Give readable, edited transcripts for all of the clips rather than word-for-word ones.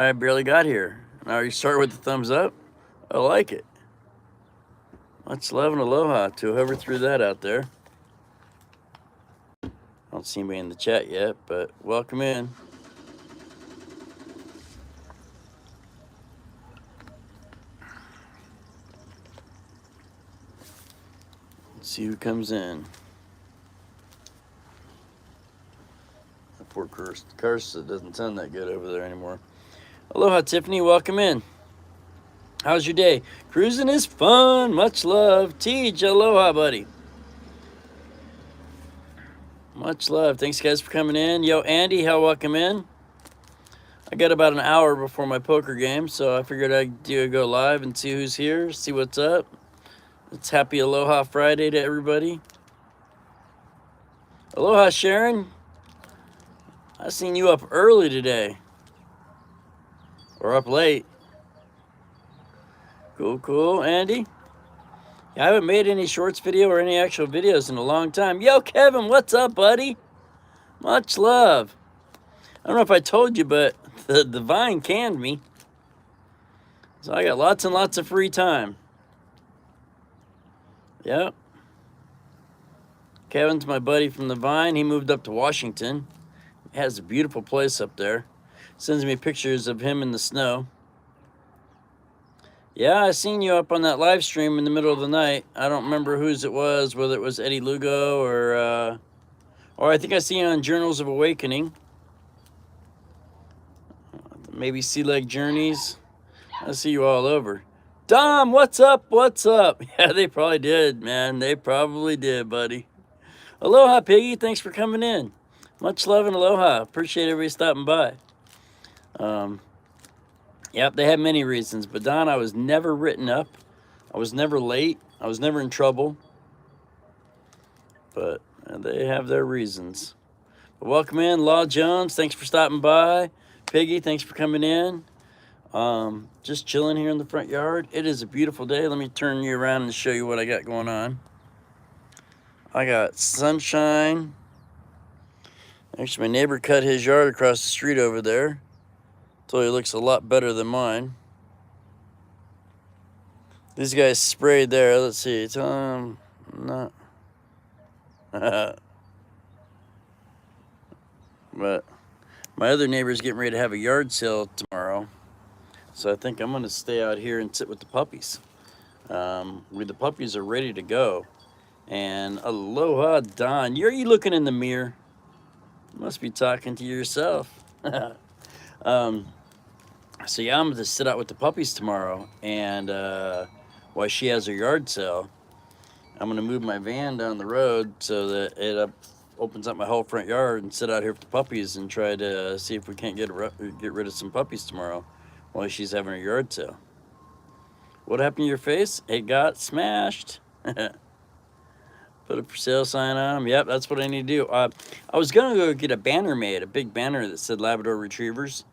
I barely got here. Now you start with the thumbs up. I like it. Much love and aloha to whoever threw that out there. I don't see anybody in the chat yet, but welcome in. Let's see who comes in. That poor Karsta doesn't sound that good over there anymore. Aloha, Tiffany. Welcome in. How's your day? Cruising is fun. Much love. Tej, aloha, buddy. Much love. Thanks, guys, for coming in. Yo, Andy, welcome in. I got about an hour before my poker game, so I figured I'd go live and see who's here, see what's up. It's happy Aloha Friday to everybody. Aloha, Sharon. I seen you up early today. Or up late. Cool, Andy. Yeah, I haven't made any shorts video or any actual videos in a long time. Yo, Kevin, what's up, buddy? Much love. I don't know if I told you, but the Vine canned me. So I got lots and lots of free time. Yep. Kevin's my buddy from the Vine. He moved up to Washington. He has a beautiful place up there. Sends me pictures of him in the snow. Yeah, I seen you up on that live stream in the middle of the night. I don't remember whose it was, whether it was Eddie Lugo or I think I seen you on Journals of Awakening. Maybe Sea Leg Journeys. I see you all over. Dom, what's up? Yeah, they probably did, man. They probably did, buddy. Aloha, Piggy. Thanks for coming in. Much love and aloha. Appreciate everybody stopping by. Yep, they had many reasons, but Don, I was never written up. I was never late. I was never in trouble. But they have their reasons. But welcome in, Law Jones. Thanks for stopping by. Piggy, thanks for coming in. Just chilling here in the front yard. It is a beautiful day. Let me turn you around and show you what I got going on. I got sunshine. Actually, my neighbor cut his yard across the street over there. So it looks a lot better than mine. These guys sprayed there. Let's see. It's not. But my other neighbor's getting ready to have a yard sale tomorrow. So I think I'm going to stay out here and sit with the puppies. The puppies are ready to go. And aloha, Don. Are you looking in the mirror? You must be talking to yourself. So yeah, I'm going to sit out with the puppies tomorrow. And while she has her yard sale, I'm going to move my van down the road so that it opens up my whole front yard and sit out here with the puppies and try to see if we can't get rid of some puppies tomorrow while she's having her yard sale. What happened to your face? It got smashed. Put a for sale sign on them. Yep, that's what I need to do. I was going to go get a banner made, a big banner that said Labrador Retrievers.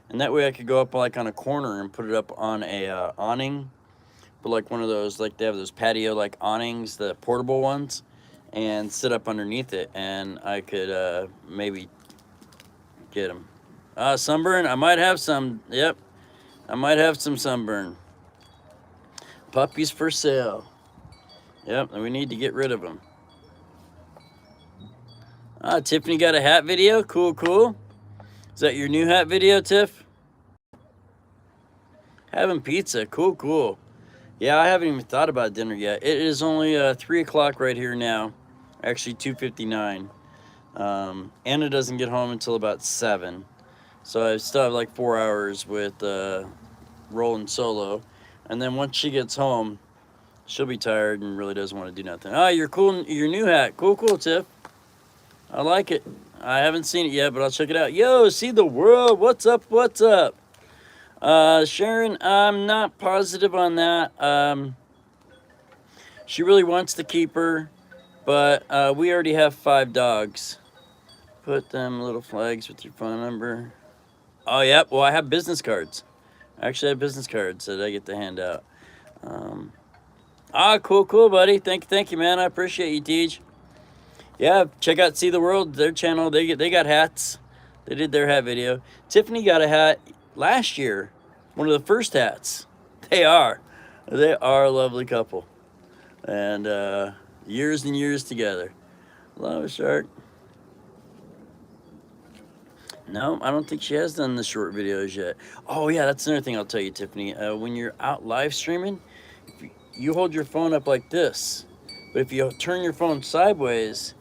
And that way I could go up like on a corner and put it up on a awning. But like one of those, like they have those patio like awnings, the portable ones. And sit up underneath it. And I could maybe get them. Sunburn? I might have some. Yep. I might have some sunburn. Puppies for sale. Yep, and we need to get rid of them. Tiffany got a hat video. Cool. Is that your new hat video, Tiff? Having pizza. Cool. Yeah, I haven't even thought about dinner yet. It is only 3 o'clock right here now. Actually, 2:59. Anna doesn't get home until about 7. So I still have like 4 hours with rolling solo. And then once she gets home, she'll be tired and really doesn't want to do nothing. Your new hat. Cool, Tiff. I like it. I haven't seen it yet, but I'll check it out. Yo, see the world. What's up? Sharon, I'm not positive on that. She really wants to keep her, but we already have 5 dogs. Put them little flags with your phone number. Oh, yeah. Well, I have business cards. I actually have business cards that I get to hand out. Cool, buddy. Thank you, man. I appreciate you, Tej. Yeah, check out See the World, their channel. They got hats. They did their hat video. Tiffany got a hat last year, one of the first hats. They are. They are a lovely couple. And years and years together. Aloha, Shark. No, I don't think she has done the short videos yet. Oh, yeah, that's another thing I'll tell you, Tiffany. When you're out live streaming, if you hold your phone up like this. But if you turn your phone sideways,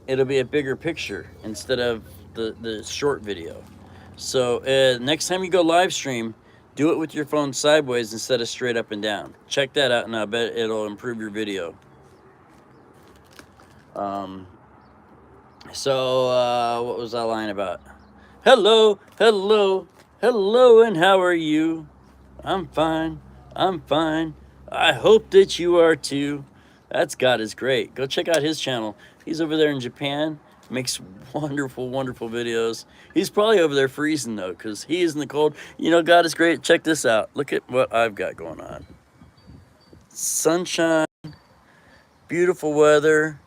it'll be a bigger picture instead of the short video. So next time you go live stream, do it with your phone sideways instead of straight up and down. Check that out, and I bet it'll improve your video. Um, what was I lying about? Hello, hello, hello, and how are you? I'm fine, I'm fine. I hope that you are too. That's God is great. Go check out his channel. He's over there in Japan, makes wonderful, wonderful videos. He's probably over there freezing though, because he is in the cold. You know, God is great. Check this out. Look at what I've got going on. Sunshine, beautiful weather,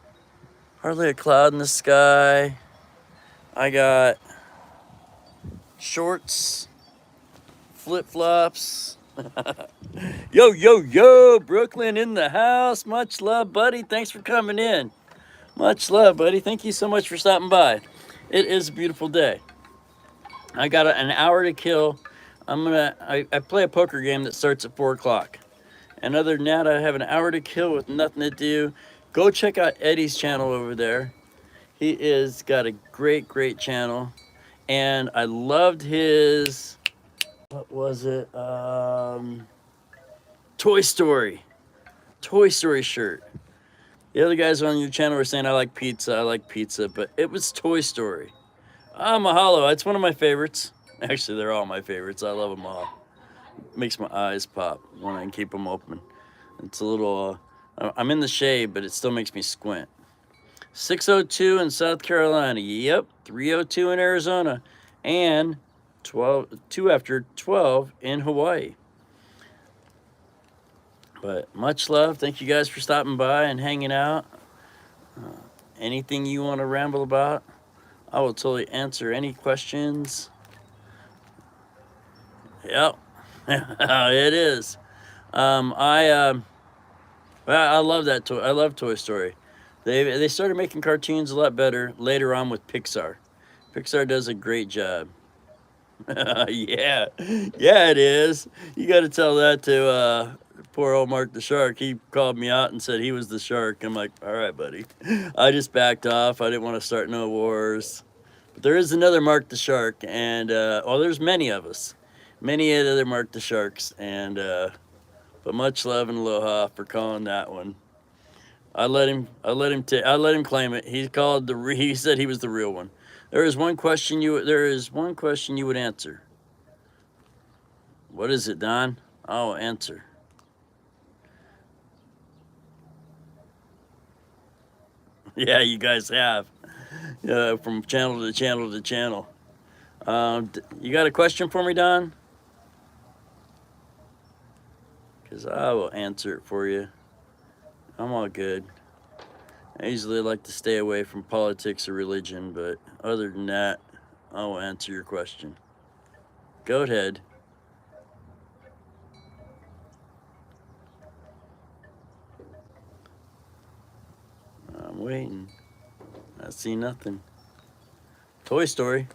hardly a cloud in the sky. I got shorts, flip-flops. Yo, yo, yo, Brooklyn in the house. Much love, buddy. Thanks for coming in. Much love, buddy. Thank you so much for stopping by. It is a beautiful day. I got an hour to kill. I play a poker game that starts at 4 o'clock. And other than that, I have an hour to kill with nothing to do. Go check out Eddie's channel over there. He is got a great, great channel. And I loved his, what was it? Toy Story shirt. The other guys on your channel were saying I like pizza, but it was Toy Story. Ah, mahalo, it's one of my favorites. Actually, they're all my favorites. I love them all. Makes my eyes pop when I can keep them open. It's a little, I'm in the shade, but it still makes me squint. 6:02 in South Carolina. Yep, 3:02 in Arizona, and 2 after 12 in Hawaii. But much love. Thank you guys for stopping by and hanging out. Anything you want to ramble about, I will totally answer any questions. Yep, it is. I love that toy. I love Toy Story. They started making cartoons a lot better later on with Pixar. Pixar does a great job. Yeah, yeah, it is. You got to tell that to poor old Mark the Shark. He called me out and said he was the shark. I'm like, all right, buddy. I just backed off. I didn't want to start no wars. But there is another Mark the Shark, and there's many of us, many other Mark the Sharks, and but much love and aloha for calling that one. I let him claim it. He said he was the real one. There is one question you would answer. What is it, Don? I'll answer. Yeah, you guys have. From channel to channel to channel. You got a question for me, Don? Because I will answer it for you. I'm all good. I usually like to stay away from politics or religion, but other than that, I will answer your question. Go ahead. I'm waiting. I see nothing. Toy Story.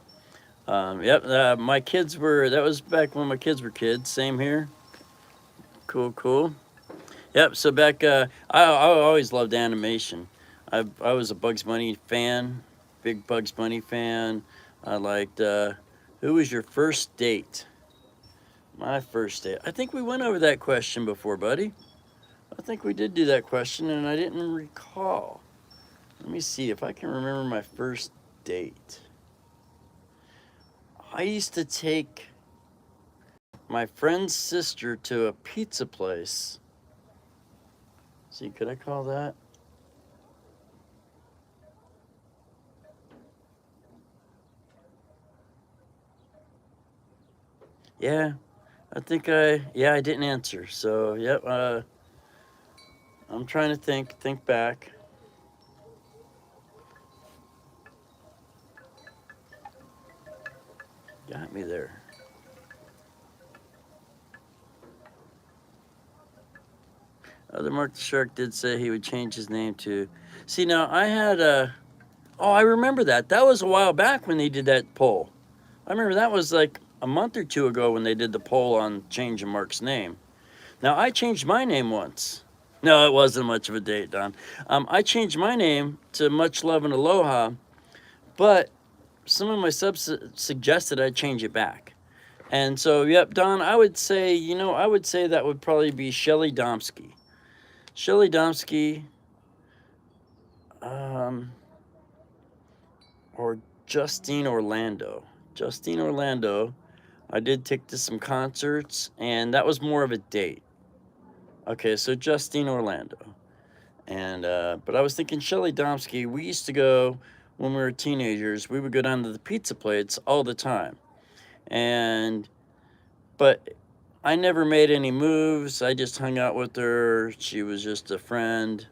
Yep, my kids that was back when my kids were kids. Same here. Cool, cool. Yep, so back, I always loved animation. I was a Bugs Bunny fan, big Bugs Bunny fan. I liked, who was your first date? My first date. I think we went over that question before, buddy. I think we did do that question, and I didn't recall. Let me see if I can remember my first date. I used to take my friend's sister to a pizza place. See, could I call that? Yeah, I didn't answer. So, yep, I'm trying to think back. Got me there. Other Mark the Shark did say he would change his name to. See, now I had a. Oh, I remember that. That was a while back when they did that poll. I remember that was like a month or two ago when they did the poll on changing Mark's name. Now, I changed my name once. No, it wasn't much of a date, Don. I changed my name to Much Love and Aloha, but some of my subs suggested I change it back. And so, yep, Don, I would say, I would say that would probably be Shelly Domsky. Shelly Domsky, um, or Justine Orlando. Justine Orlando, I did take to some concerts, and that was more of a date. Okay, so Justine Orlando. And but I was thinking Shelly Domsky, we used to go when we were teenagers, we would go down to the pizza plates all the time. But I never made any moves. I just hung out with her. She was just a friend.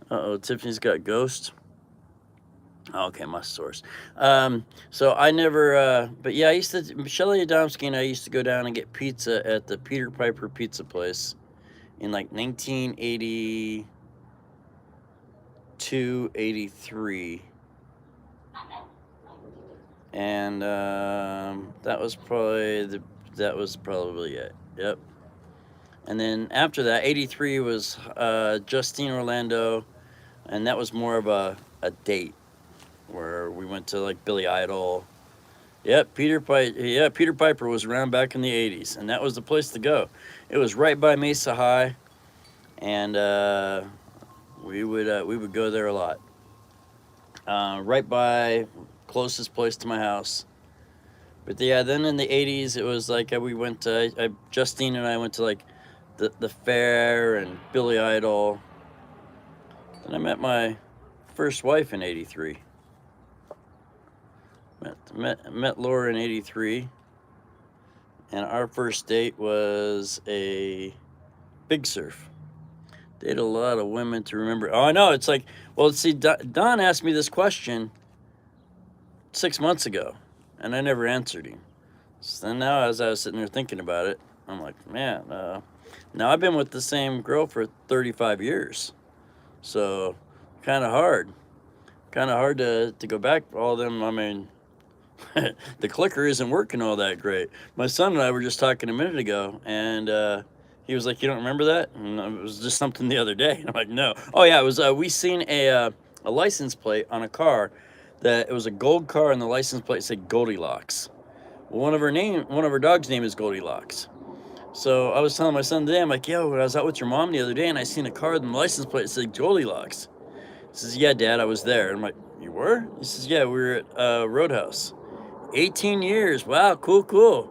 Uh-oh, Tiffany's got ghost. Okay, my source. So I never, but yeah, Shelly Domsky and I used to go down and get pizza at the Peter Piper Pizza Place in like 1982, 83. And that was probably it. Yep. And then after that, 83 was Justine Orlando, and that was more of a date where we went to like Billy Idol. Yep, Peter Piper was around back in the 80s, and that was the place to go. It was right by Mesa High, and we would go there a lot. Right by closest place to my house. But yeah, then in the 80s, it was like we went to, Justine and I went to like the fair and Billy Idol. Then I met my first wife in 83. Met Laura in 83. And our first date was a big surf. Dated a lot of women to remember. Oh, I know. It's like, well, see, Don asked me this question 6 months ago, and I never answered him. So then now, as I was sitting there thinking about it, I'm like, man, now I've been with the same girl for 35 years. So kind of hard. Kind of hard to go back. All of them, I mean, the clicker isn't working all that great. My son and I were just talking a minute ago, and he was like, "You don't remember that?" And it was just something the other day. And I'm like, "No." Oh yeah, it was. We seen a license plate on a car that it was a gold car, and the license plate said Goldilocks. Well, one of her dog's name is Goldilocks. So I was telling my son today, I'm like, "Yo, I was out with your mom the other day, and I seen a car with the license plate that said Goldilocks." He says, "Yeah, Dad, I was there." And I'm like, "You were?" He says, "Yeah, we were at Roadhouse." 18 years. Wow, cool.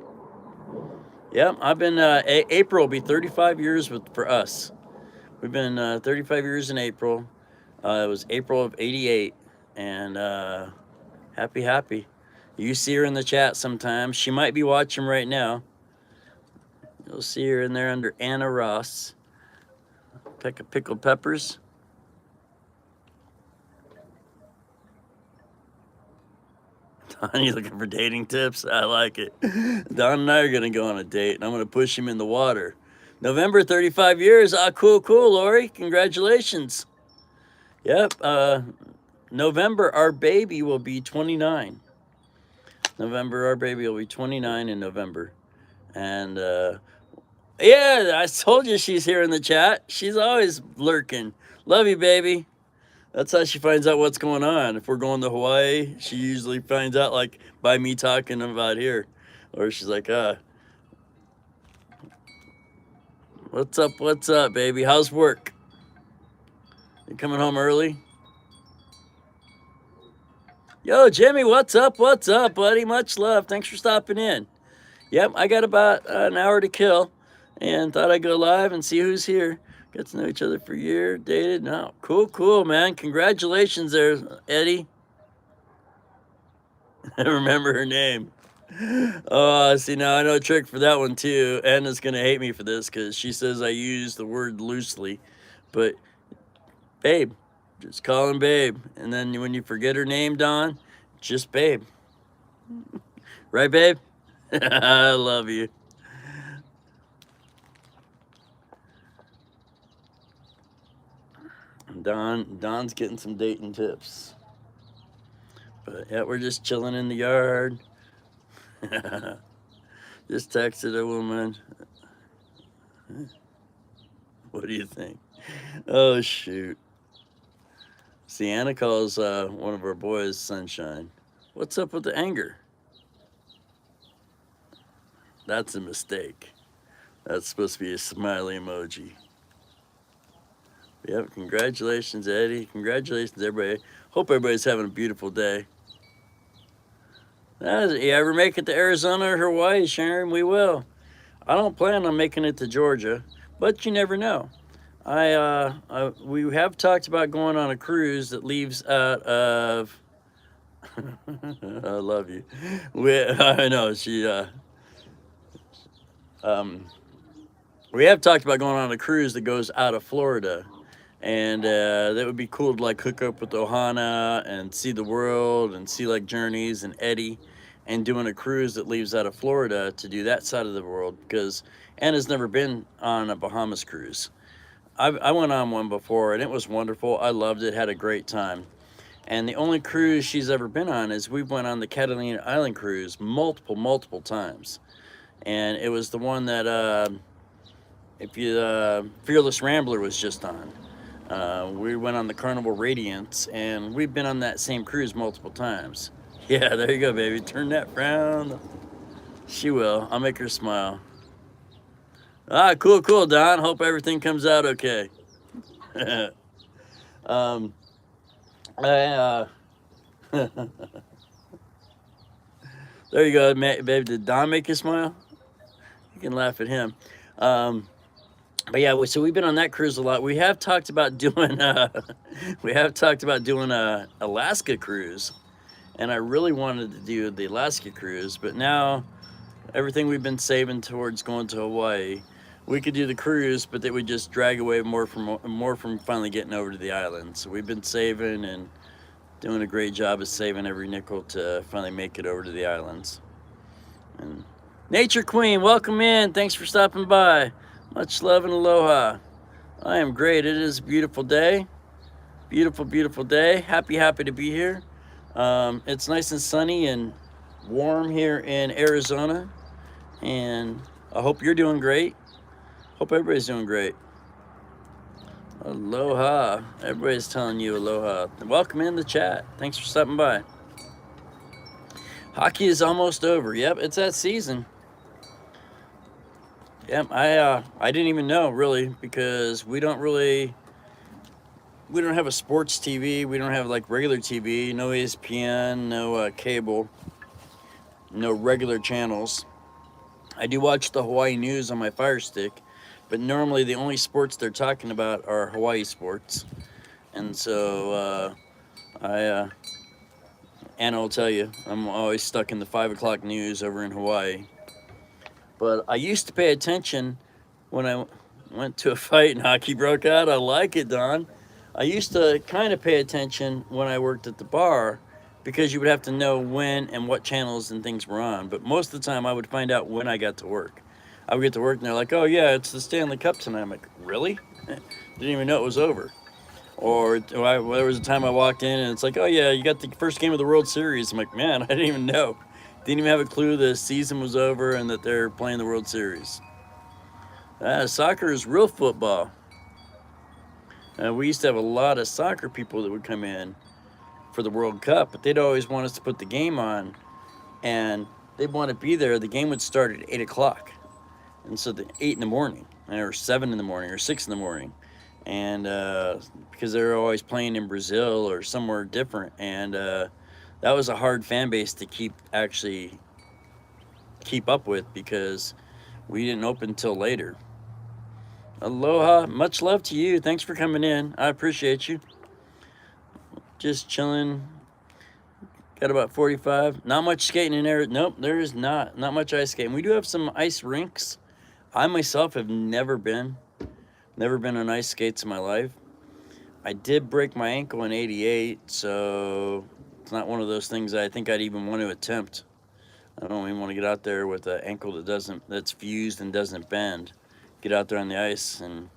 Yeah, I've been, April will be 35 years for us. We've been 35 years in April. It was April of 88. And happy. You see her in the chat sometimes. She might be watching right now. You'll see her in there under Anna Ross. Peck of pickled peppers. Don, you looking for dating tips? I like it. Don and I are going to go on a date, and I'm going to push him in the water. November, 35 years. Ah, cool, Lori. Congratulations. Yep. November, our baby will be 29. November, our baby will be 29 in November. And, yeah, I told you she's here in the chat. She's always lurking. Love you, baby. That's how she finds out what's going on. If we're going to Hawaii, she usually finds out like by me talking about here. Or she's like, what's up, baby? How's work? You coming home early? Yo, Jimmy, what's up, buddy? Much love. Thanks for stopping in. Yep, I got about an hour to kill and thought I'd go live and see who's here. Got to know each other for a year, dated. No, cool, man. Congratulations there, Eddie. I remember her name. Oh, see, now I know a trick for that one too. Anna's gonna hate me for this because she says I use the word loosely, but babe, just call him babe. And then when you forget her name, Don, just babe. Right, babe? I love you. Don's getting some dating tips. But yeah, we're just chilling in the yard. Just texted a woman. What do you think? Oh shoot. Sienna calls one of our boys Sunshine. What's up with the anger? That's a mistake. That's supposed to be a smiley emoji. Yep, congratulations, Eddie. Congratulations, everybody. Hope everybody's having a beautiful day. You ever make it to Arizona or Hawaii, Sharon? We will. I don't plan on making it to Georgia, but you never know. We have talked about going on a cruise that leaves out of. I love you. I know um, we have talked about going on a cruise that goes out of Florida, and that would be cool to like hook up with Ohana and see the world and see like Journeys and Eddie, and doing a cruise that leaves out of Florida to do that side of the world because Anna's never been on a Bahamas cruise. I went on one before and it was wonderful. I loved it, had a great time. And the only cruise she's ever been on is we went on the Catalina Island cruise multiple times. And it was the one that if you Fearless Rambler was just on. We went on the Carnival Radiance, and we've been on that same cruise multiple times. Yeah, there you go, baby. Turn that frown. She will. I'll make her smile. Ah, cool, Don. Hope everything comes out okay. um, I, there you go, baby. Did Don make you smile? You can laugh at him. Um, but yeah, so we've been on that cruise a lot. We have talked about doing a Alaska cruise, and I really wanted to do the Alaska cruise, but now everything we've been saving towards going to Hawaii, we could do the cruise, but that would just drag away more from finally getting over to the island. So we've been saving and doing a great job of saving every nickel to finally make it over to the islands. And Nature Queen, welcome in. Thanks for stopping by. Much love and aloha. I am great. It is a beautiful day. Beautiful day. Happy to be here. It's nice and sunny and warm here in Arizona. And I hope you're doing great. Hope everybody's doing great. Aloha. Everybody's telling you aloha. Welcome in the chat. Thanks for stopping by. Hockey is almost over. Yep, it's that season. Yep, I didn't even know really because we don't have a sports TV. We don't have like regular TV. No ESPN. No cable. No regular channels. I do watch the Hawaii news on my Fire Stick, but normally the only sports they're talking about are Hawaii sports. And so Anna will tell you, I'm always stuck in the 5 o'clock news over in Hawaii. But I used to pay attention when I went to a fight and hockey broke out. I like it, Don. I used to kind of pay attention when I worked at the bar because you would have to know when and what channels and things were on. But most of the time I would find out when I got to work. I would get to work and they're like, oh yeah, it's the Stanley Cup tonight. I'm like, really? Didn't even know it was over. Or there was a time I walked in and it's like, oh yeah, you got the first game of the World Series. I'm like, man, I didn't even know. Didn't even have a clue the season was over and that they're playing the World Series. Soccer is real football. We used to have a lot of soccer people that would come in for the World Cup, but they'd always want us to put the game on, and they'd want to be there. The game would start at 8 o'clock, and so 8 in the morning, or 7 in the morning, or 6 in the morning, and because they were always playing in Brazil or somewhere different, and that was a hard fan base to keep up with because we didn't open until later. Aloha, much love to you. Thanks for coming in. I appreciate you. Just chilling. Got about 45. Not much skating in there. Nope, there is not much ice skating. We do have some ice rinks. I myself have never been on ice skates in my life. I did break my ankle in '88, so it's not one of those things I think I'd even want to attempt. I don't even want to get out there with an ankle that's fused and doesn't bend. Get out there on the ice and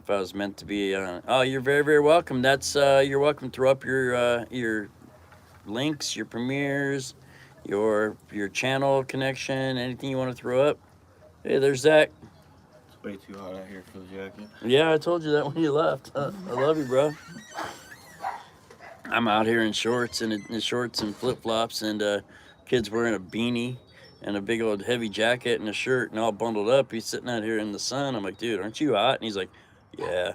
if I was meant to be on. Oh, you're very, very welcome. That's you're welcome. Throw up your links, your premieres, your channel connection, anything you want to throw up. Hey, there's Zach. It's way too hot out here for the jacket. Yeah, I told you that when you left. I love you, bro. I'm out here in shorts and shorts and flip flops, and kid's wearing a beanie and a big old heavy jacket and a shirt and all bundled up. He's sitting out here in the sun. I'm like, dude, aren't you hot? And he's like, yeah.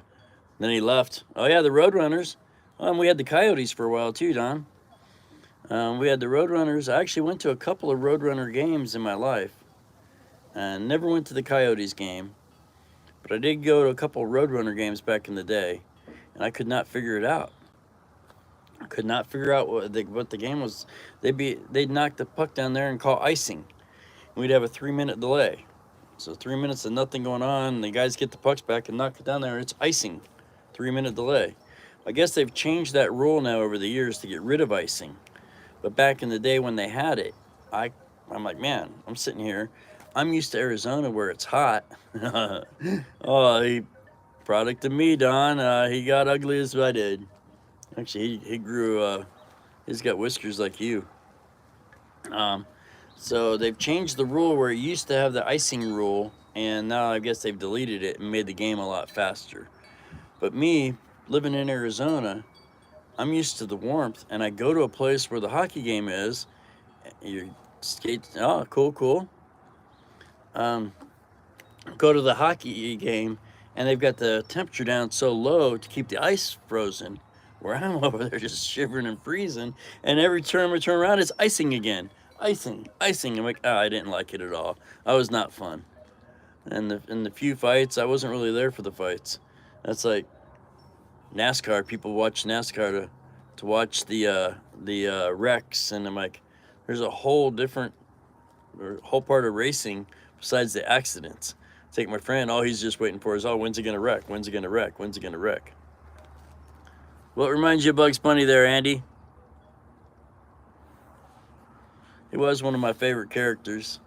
Then he left. Oh yeah, the Roadrunners. We had the Coyotes for a while too, Don. We had the Roadrunners. I actually went to a couple of Roadrunner games in my life. And never went to the Coyotes game. But I did go to a couple of Roadrunner games back in the day. And I could not figure it out. I could not figure out what the game was. They'd knock the puck down there and call icing. We'd have a 3-minute delay. So 3 minutes of nothing going on. The guys get the pucks back and knock it down there. It's icing. 3-minute delay. I guess they've changed that rule now over the years to get rid of icing. But back in the day when they had it, I'm like, man, I'm sitting here. I'm used to Arizona where it's hot. Oh, he product of me, Don. He got ugly as I did. Actually, he grew. He's got whiskers like you. So they've changed the rule where it used to have the icing rule, and now I guess they've deleted it and made the game a lot faster. But me, living in Arizona, I'm used to the warmth, and I go to a place where the hockey game is. You skate. Oh, cool. Go to the hockey game, and they've got the temperature down so low to keep the ice frozen. Where I'm over there just shivering and freezing, and every time I turn around, it's icing again. Icing. I'm like, I didn't like it at all. I was not fun. And the few fights, I wasn't really there for the fights. That's like NASCAR. People watch NASCAR to watch the wrecks, and I'm like, there's a whole part of racing besides the accidents. Take my friend, all he's just waiting for is, when's he gonna wreck? When's he gonna wreck? When's he gonna wreck? What reminds you of Bugs Bunny there, Andy? He was one of my favorite characters.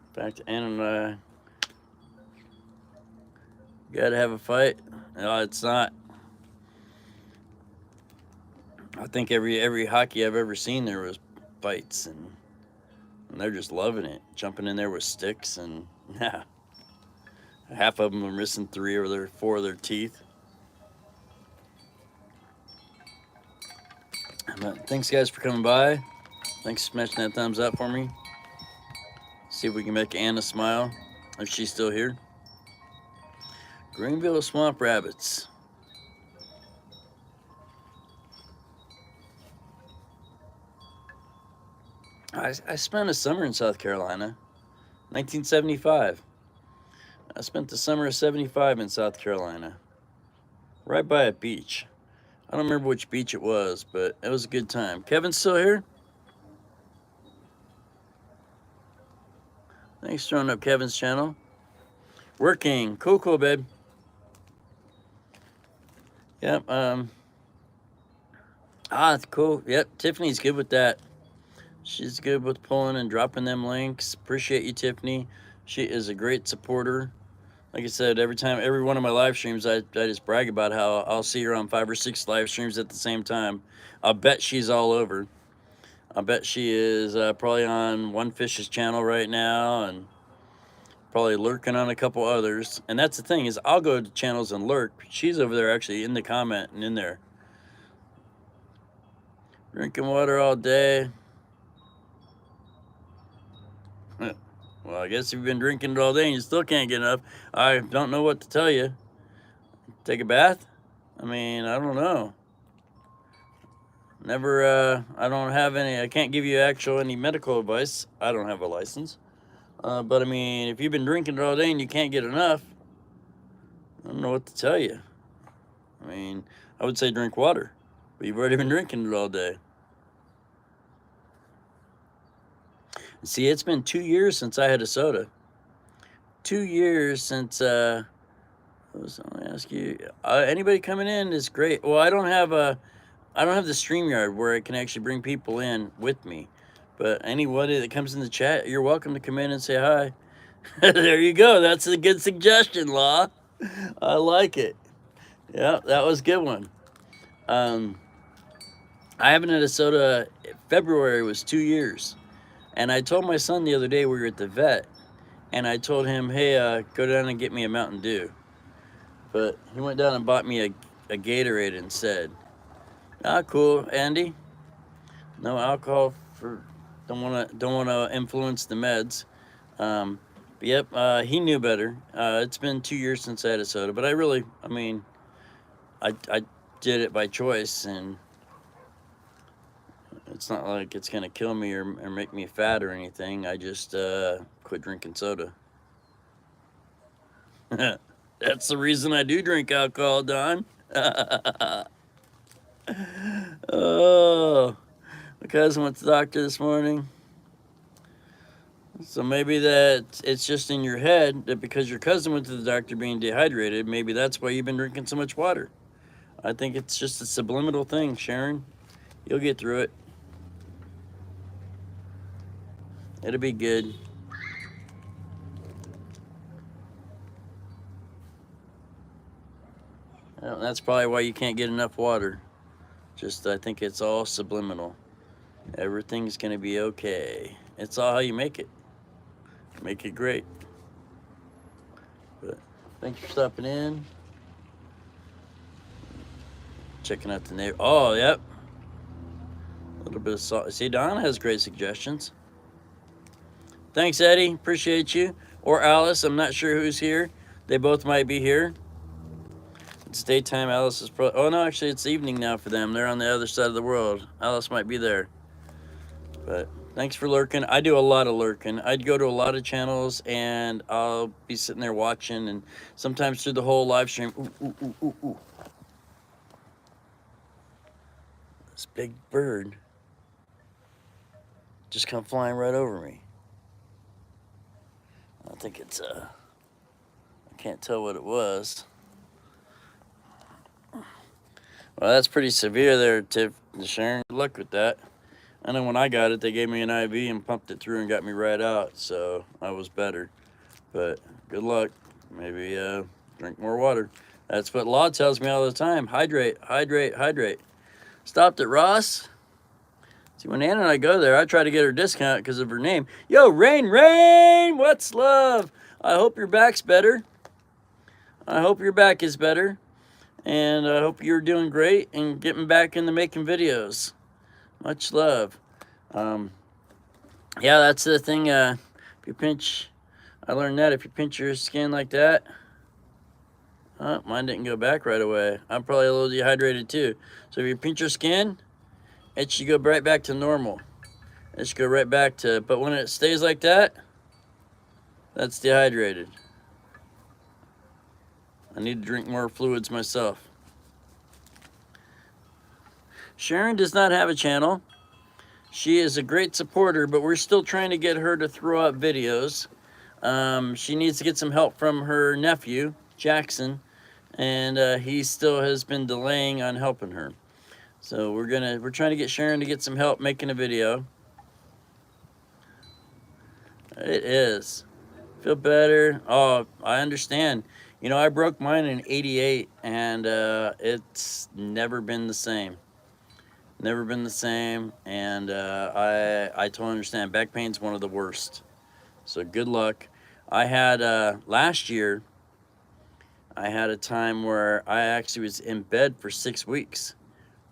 In fact, Ann and I gotta have a fight. No, it's not. I think every hockey I've ever seen there was fights, and they're just loving it, jumping in there with sticks, and yeah, half of them are missing 4 of their teeth. But thanks, guys, for coming by. Thanks for smashing that thumbs up for me. See if we can make Anna smile, if she's still here. Greenville Swamp Rabbits. I spent a summer in South Carolina, 1975. I spent the summer of 75 in South Carolina, right by a beach. I don't remember which beach it was, but it was a good time. Kevin's still here? Thanks for throwing up Kevin's channel. Working. Cool, babe. Yep. Cool. Yep. Tiffany's good with that. She's good with pulling and dropping them links. Appreciate you, Tiffany. She is a great supporter. Like I said, every one of my live streams, I just brag about how I'll see her on 5 or 6 live streams at the same time. I'll bet she's all over. I bet she is probably on One Fish's channel right now, and probably lurking on a couple others. And that's the thing, is I'll go to channels and lurk. She's over there actually in the comment and in there. Drinking water all day. Well, I guess if you've been drinking it all day and you still can't get enough, I don't know what to tell you. Take a bath? I mean, I don't know. Never, I don't have any, I can't give you any medical advice. I don't have a license. But I mean, if you've been drinking it all day and you can't get enough, I don't know what to tell you. I mean, I would say drink water, but you've already been drinking it all day. See, it's been 2 years since I had a soda. 2 years since, let me ask you, anybody coming in is great. Well, I don't have the StreamYard where I can actually bring people in with me. But anybody that comes in the chat, you're welcome to come in and say hi. There you go. That's a good suggestion, Law. I like it. Yeah, that was a good one. Um, I haven't had a soda. February was 2 years, and I told my son the other day we were at the vet, and I told him, "Hey, go down and get me a Mountain Dew." But he went down and bought me a Gatorade instead. Ah, cool, Andy. No alcohol for. Don't wanna influence the meds. Um, but yep, he knew better. It's been 2 years since I had a soda, but I mean, I did it by choice, and it's not like it's gonna kill me or make me fat or anything. I just quit drinking soda. That's the reason I do drink alcohol, Don. Oh, my cousin went to the doctor this morning. So maybe that it's just in your head that because your cousin went to the doctor being dehydrated, maybe that's why you've been drinking so much water. I think it's just a subliminal thing, Sharon. You'll get through it. It'll be good. That's probably why you can't get enough water. Just, I think it's all subliminal. Everything's gonna be okay. It's all how you make it. Make it great. But thanks for stopping in. Checking out the neighbor. Oh, yep. A little bit of salt. See, Don has great suggestions. Thanks, Eddie. Appreciate you. Or Alice. I'm not sure who's here. They both might be here. It's daytime. Alice is oh no, actually it's evening now for them. They're on the other side of the world. Alice might be there. But thanks for lurking. I do a lot of lurking. I'd go to a lot of channels and I'll be sitting there watching, and sometimes through the whole live stream. Ooh, ooh, ooh, ooh, ooh. This big bird just come flying right over me. I think it's I can't tell what it was. Well, that's pretty severe there, Tiff. Sharon, good luck with that. I know when I got it, they gave me an IV and pumped it through and got me right out, so I was better. But good luck. Maybe drink more water. That's what Law tells me all the time. Hydrate, hydrate, hydrate. Stopped at Ross. See, when Anna and I go there, I try to get her discount because of her name. Yo, Rain, what's love? I hope your back's better. I hope your back is better. And I hope you're doing great and getting back into making videos. Much love. Yeah, that's the thing. If you pinch, I learned that if you pinch your skin like that, oh, mine didn't go back right away. I'm probably a little dehydrated too. So if you pinch your skin, it should go right back to normal. It should go right back to, but when it stays like that, that's dehydrated. I need to drink more fluids myself. Sharon does not have a channel. She is a great supporter, but we're still trying to get her to throw up videos. She needs to get some help from her nephew, Jackson, and he still has been delaying on helping her. So we're trying to get Sharon to get some help making a video. It is. Feel better? Oh, I understand. You know, I broke mine in '88, and it's never been the same. Never been the same, and I totally understand. Back pain's one of the worst. So good luck. I had last year. I had a time where I actually was in bed for 6 weeks.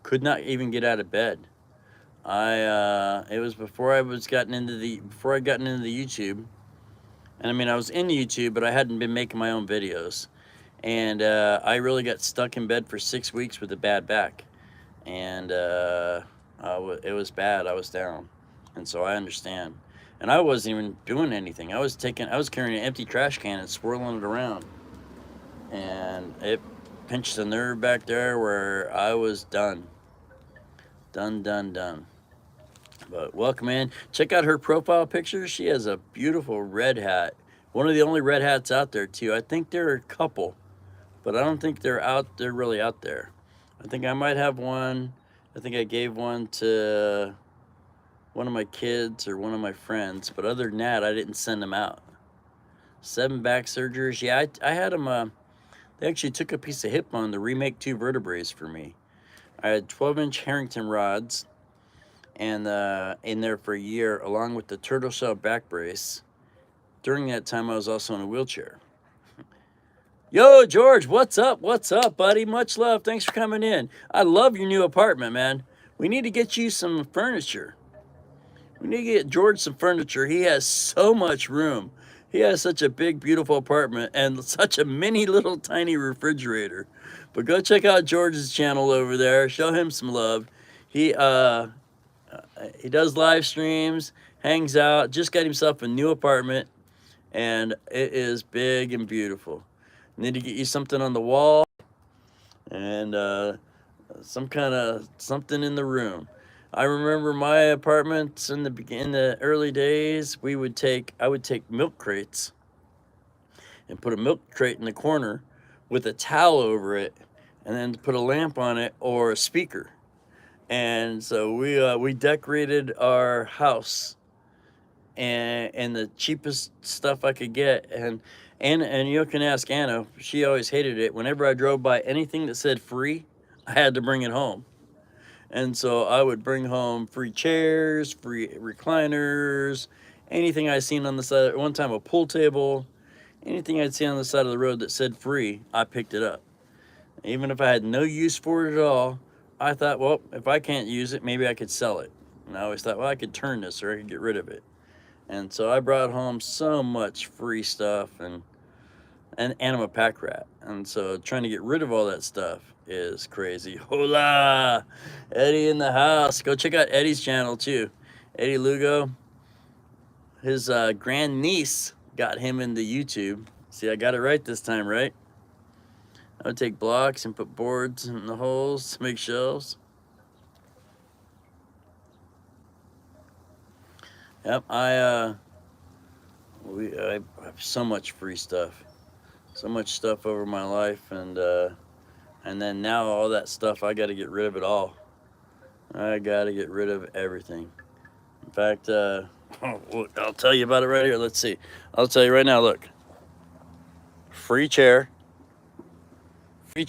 Could not even get out of bed. It was before I gotten into the YouTube. And I mean, I was in YouTube, but I hadn't been making my own videos. And I really got stuck in bed for 6 weeks with a bad back. And it was bad. I was down. And so I understand. And I wasn't even doing anything. I was carrying an empty trash can and swirling it around. And it pinched the nerve back there where I was done. Done. But welcome in. Check out her profile picture. She has a beautiful red hat. One of the only red hats out there too. I think there are a couple, but I don't think they're really out there. I think I might have one. I think I gave one to one of my kids or one of my friends, but other than that, I didn't send them out. 7 back surgeries. Yeah, I had them. They actually took a piece of hip bone to remake 2 vertebrae for me. I had 12-inch Harrington rods and in there for a year, along with the turtle shell back brace. During that time, I was also in a wheelchair. Yo, George, what's up? What's up, buddy? Much love. Thanks for coming in. I love your new apartment, man. We need to get you some furniture. We need to get George some furniture. He has so much room. He has such a big, beautiful apartment and such a mini little tiny refrigerator. But go check out George's channel over there. Show him some love. He he does live streams, hangs out, just got himself a new apartment, and it is big and beautiful. Need to get you something on the wall and some kind of something in the room. I remember my apartments in the early days. I would take milk crates and put a milk crate in the corner with a towel over it, and then put a lamp on it or a speaker. And so we decorated our house and the cheapest stuff I could get. And you can ask Anna. She always hated it. Whenever I drove by anything that said free, I had to bring it home. And so I would bring home free chairs, free recliners, anything I seen on the side. One time a pool table, anything I'd seen on the side of the road that said free, I picked it up. Even if I had no use for it at all, I thought, well, if I can't use it, maybe I could sell it. And I always thought, well, I could turn this or I could get rid of it. And so I brought home so much free stuff, and I'm a pack rat. And so trying to get rid of all that stuff is crazy. Hola! Eddie in the house. Go check out Eddie's channel too. Eddie Lugo. His grandniece got him into YouTube. See, I got it right this time, right? I would take blocks and put boards in the holes to make shelves. Yep, I have so much free stuff, so much stuff over my life, and then now all that stuff, I got to get rid of it all. I got to get rid of everything. In fact, I'll tell you about it right here. Let's see. I'll tell you right now. Look, free chair, free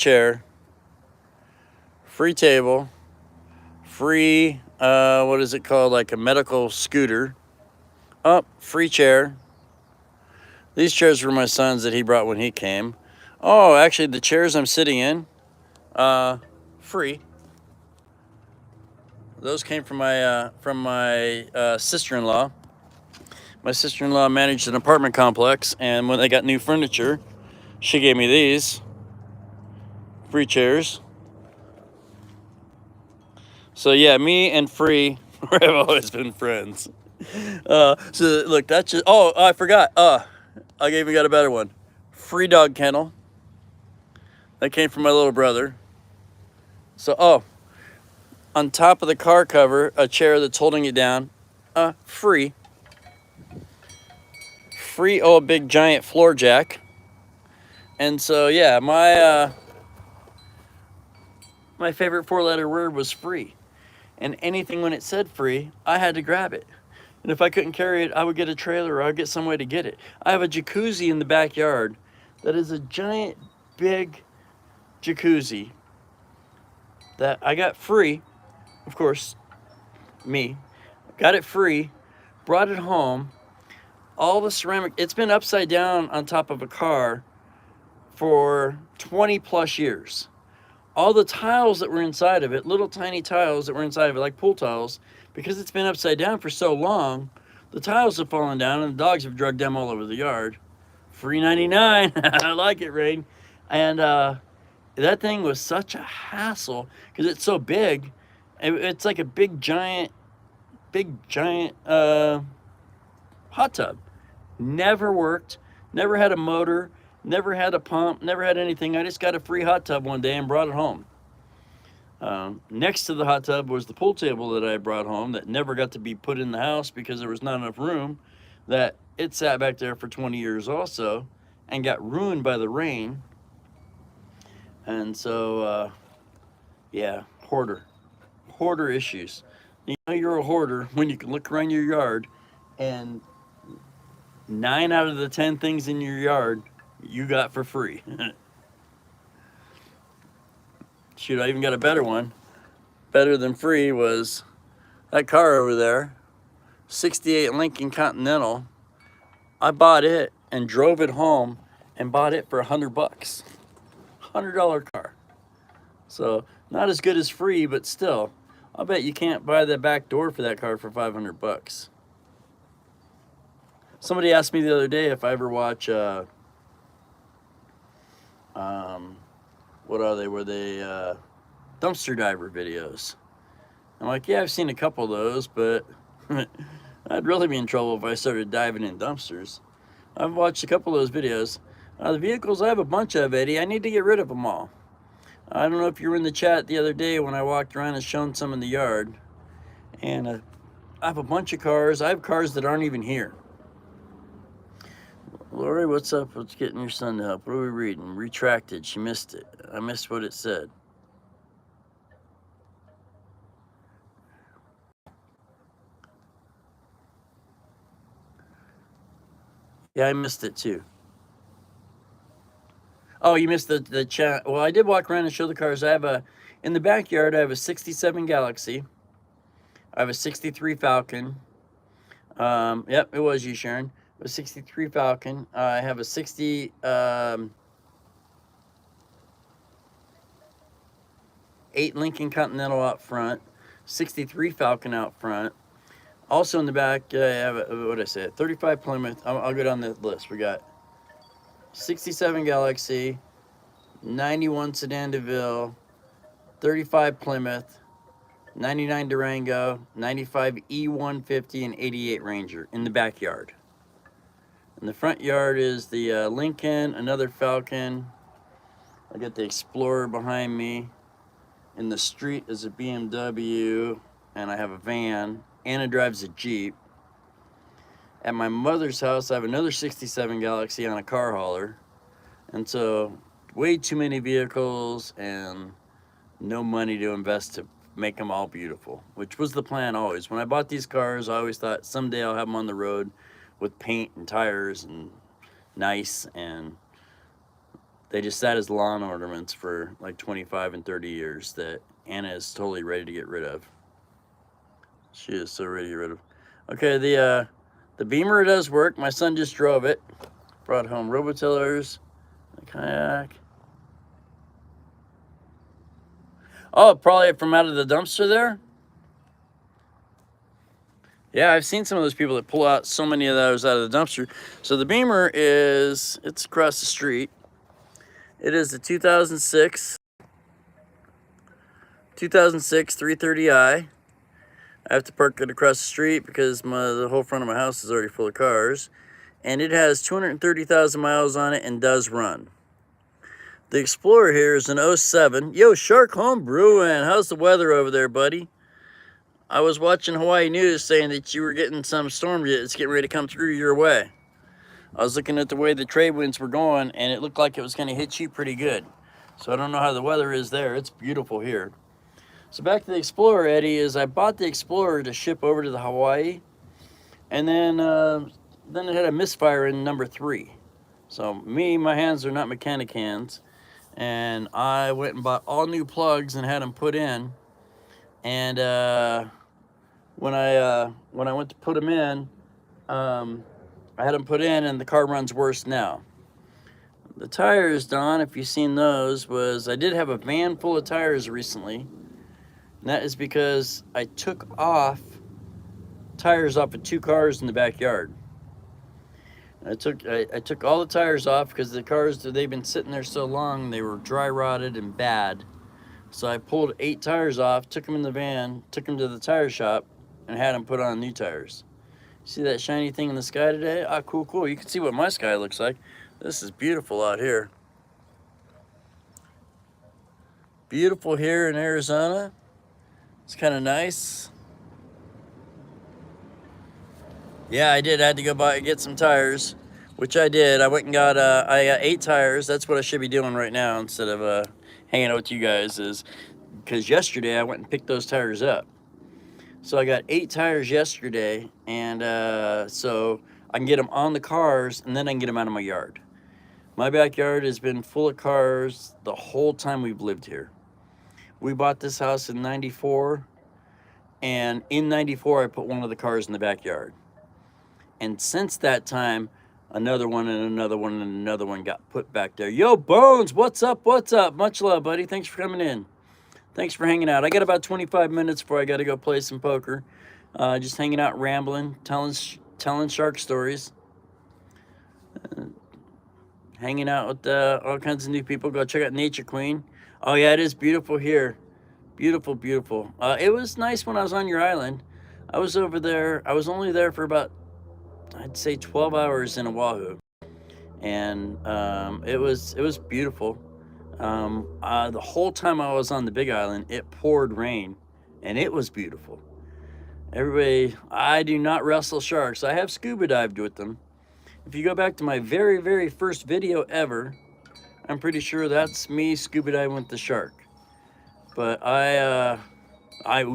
table, free what is it called? Like a medical scooter. Oh, free chair. These chairs were my son's that he brought when he came. Oh, actually, the chairs I'm sitting in, free. Those came from my sister-in-law. My sister-in-law managed an apartment complex, and when they got new furniture, she gave me these free chairs. So yeah, me and free have always been friends. So look, that's just. Oh, I forgot. I even got a better one. Free dog kennel. That came from my little brother. So on top of the car cover, a chair that's holding it down. Free. Free. Oh, a big giant floor jack. And so yeah, my favorite 4-letter word was free. And anything when it said free, I had to grab it. And if I couldn't carry it, I would get a trailer or I'd get some way to get it. I have a jacuzzi in the backyard that is a giant, big jacuzzi that I got free. Of course, me. Got it free, brought it home. All the ceramic, it's been upside down on top of a car for 20 plus years. All the tiles that were inside of it, little tiny tiles that were inside of it, like pool tiles, because it's been upside down for so long, the tiles have fallen down and the dogs have drugged them all over the yard. Free 99. I like it, Rain. And that thing was such a hassle because it's so big. It's like a big giant hot tub. Never worked. Never had a motor. Never had a pump, never had anything. I just got a free hot tub one day and brought it home. Next to the hot tub was the pool table that I brought home that never got to be put in the house because there was not enough room. That it sat back there for 20 years also and got ruined by the rain. And so, yeah, hoarder issues. You know you're a hoarder when you can look around your yard and 9 out of the 10 things in your yard you got for free. Shoot, I even got a better one. Better than free was that car over there, 68 Lincoln Continental. I bought it and drove it home and bought it for $100. $100 car. So not as good as free, but still, I bet you can't buy the back door for that car for $500. Somebody asked me the other day if I ever watch what are they? Were they dumpster diver videos? I'm like, yeah, I've seen a couple of those, but I'd really be in trouble if I started diving in dumpsters. I've watched a couple of those videos. The vehicles, I have a bunch of, Eddie. I need to get rid of them all. I don't know if you were in the chat the other day when I walked around and shown some in the yard. And I have a bunch of cars. I have cars that aren't even here. Lori, what's up? What's getting your son to help? What are we reading? Retracted. She missed it. I missed what it said. Yeah, I missed it too. Oh, you missed the chat. Well, I did walk around and show the cars. I have in the backyard, I have a 67 Galaxy. I have a 63 Falcon. Yep, it was you, Sharon. A 63 Falcon. I have a 68 Lincoln Continental out front. 63 Falcon out front. Also in the back, I have what did I say? 35 Plymouth. I'll go down the list. We got 67 Galaxy, 91 Sedan DeVille, 35 Plymouth, 99 Durango, 95 E150, and 88 Ranger in the backyard. In the front yard is the Lincoln, another Falcon. I got the Explorer behind me. In the street is a BMW, and I have a van. Anna drives a Jeep. At my mother's house, I have another 67 Galaxy on a car hauler. And so, way too many vehicles and no money to invest to make them all beautiful, which was the plan always. When I bought these cars, I always thought someday I'll have them on the road with paint and tires and nice, and they just sat as lawn ornaments for like 25 and 30 years that Anna is totally ready to get rid of. She is so ready to get rid of. Okay, the Beamer does work. My son just drove it. Brought home rototillers, a kayak. Oh, probably from out of the dumpster there? Yeah, I've seen some of those people that pull out so many of those out of the dumpster. So the Beamer it's across the street. It is the 2006 330i. I have to park it across the street because the whole front of my house is already full of cars. And it has 230,000 miles on it and does run. The Explorer here is an 07. Yo, Shark Home Brewing. How's the weather over there, buddy? I was watching Hawaii News saying that you were getting some storm that's getting ready to come through your way. I was looking at the way the trade winds were going, and it looked like it was going to hit you pretty good. So I don't know how the weather is there. It's beautiful here. So back to the Explorer, Eddie, is I bought the Explorer to ship over to the Hawaii, and then it had a misfire in number 3. So my hands are not mechanic hands, and I went and bought all new plugs and had them put in. And when I went to put them in, I had them put in, and the car runs worse now. The tires, Don, if you've seen those, I did have a van full of tires recently. And that is because I took tires off of 2 cars in the backyard. I took all the tires off because the cars, they've been sitting there so long, they were dry rotted and bad. So I pulled 8 tires off, took them in the van, took them to the tire shop, and had them put on new tires. See that shiny thing in the sky today? Ah, cool, cool. You can see what my sky looks like. This is beautiful out here. Beautiful here in Arizona. It's kind of nice. Yeah, I did. I had to go get some tires, which I did. I went and got 8 tires. That's what I should be doing right now instead of hanging out with you guys, is because yesterday I went and picked those tires up. So I got 8 tires yesterday, and so I can get them on the cars, and then I can get them out of my yard. My backyard has been full of cars the whole time we've lived here. We bought this house in 94, and in 94 I put one of the cars in the backyard. And since that time, another one and another one and another one got put back there. Yo, Bones, what's up? What's up? Much love, buddy. Thanks for coming in. Thanks for hanging out. I got about 25 minutes before I got to go play some poker. Just hanging out, rambling, telling shark stories. Hanging out with all kinds of new people. Go check out Nature Queen. Oh, yeah, it is beautiful here. Beautiful, beautiful. It was nice when I was on your island. I was over there. I was only there for about, I'd say, 12 hours in Oahu. And it was beautiful. The whole time I was on the Big Island, it poured rain, and it was beautiful. Everybody, I do not wrestle sharks. I have scuba dived with them. If you go back to my very, very first video ever, I'm pretty sure that's me scuba diving with the shark. But